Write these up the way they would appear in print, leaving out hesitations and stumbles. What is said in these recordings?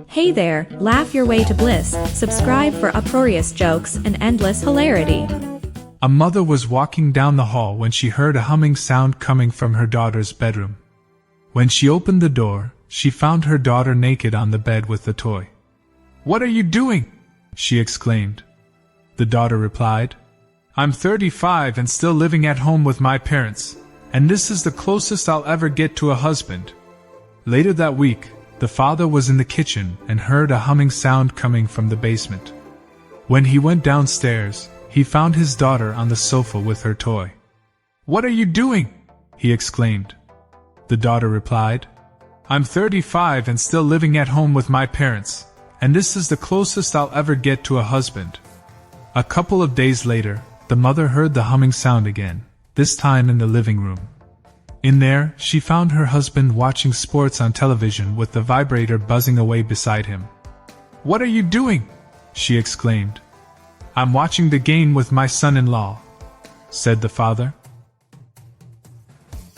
Hey there, laugh your way to bliss, subscribe for uproarious jokes and endless hilarity. A mother was walking down the hall when she heard a humming sound coming from her daughter's bedroom. When she opened the door, she found her daughter naked on the bed with the toy. "What are you doing?" she exclaimed. The daughter replied, "I'm 35 and still living at home with my parents, and this is the closest I'll ever get to a husband." Later that week, the father was in the kitchen and heard a humming sound coming from the basement. When he went downstairs, he found his daughter on the sofa with her toy. "What are you doing?" he exclaimed. The daughter replied, "I'm 35 and still living at home with my parents, and this is the closest I'll ever get to a husband." A couple of days later, the mother heard the humming sound again, this time in the living room. In there, she found her husband watching sports on television with the vibrator buzzing away beside him. "What are you doing?" she exclaimed. "I'm watching the game with my son-in-law," said the father.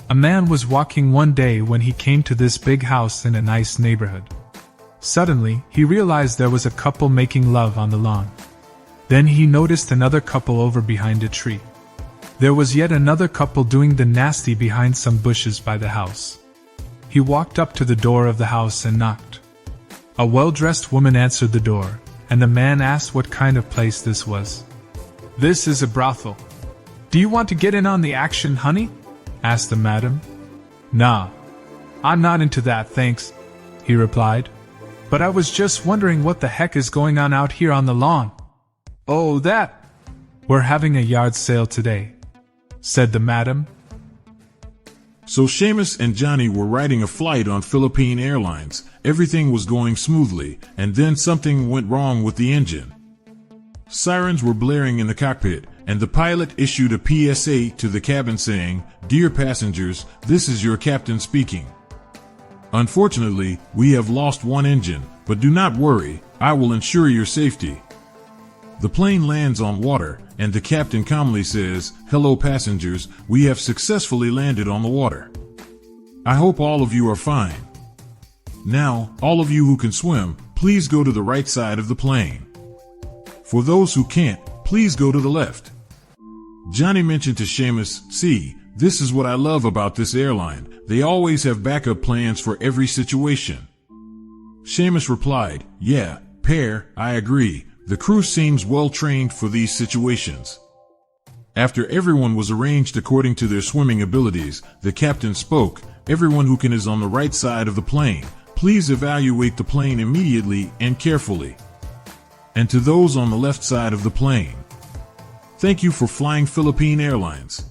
A man was walking one day when he came to this big house in a nice neighborhood. Suddenly, he realized there was a couple making love on the lawn. Then he noticed another couple over behind a tree. There was yet another couple doing the nasty behind some bushes by the house. He walked up to the door of the house and knocked. A well-dressed woman answered the door, and the man asked what kind of place this was. "This is a brothel. Do you want to get in on the action, honey?" asked the madam. "Nah, I'm not into that, thanks," he replied. "But I was just wondering what the heck is going on out here on the lawn." "Oh, that! We're having a yard sale today," said the madam. So Seamus and Johnny were riding a flight on Philippine Airlines. Everything was going smoothly, and then something went wrong with the engine. Sirens were blaring in the cockpit, and the pilot issued a PSA to the cabin saying, "Dear passengers, this is your captain speaking. Unfortunately, we have lost one engine, but do not worry, I will ensure your safety." The plane lands on water, and the captain calmly says, "Hello passengers, we have successfully landed on the water. I hope all of you are fine. Now, all of you who can swim, please go to the right side of the plane. For those who can't, please go to the left." Johnny mentioned to Seamus, "See, this is what I love about this airline. They always have backup plans for every situation." Seamus replied, "Yeah, Pear, I agree. The crew seems well trained for these situations." After everyone was arranged according to their swimming abilities, the captain spoke, "Everyone who can is on the right side of the plane. Please evaluate the plane immediately and carefully. And to those on the left side of the plane, thank you for flying Philippine Airlines."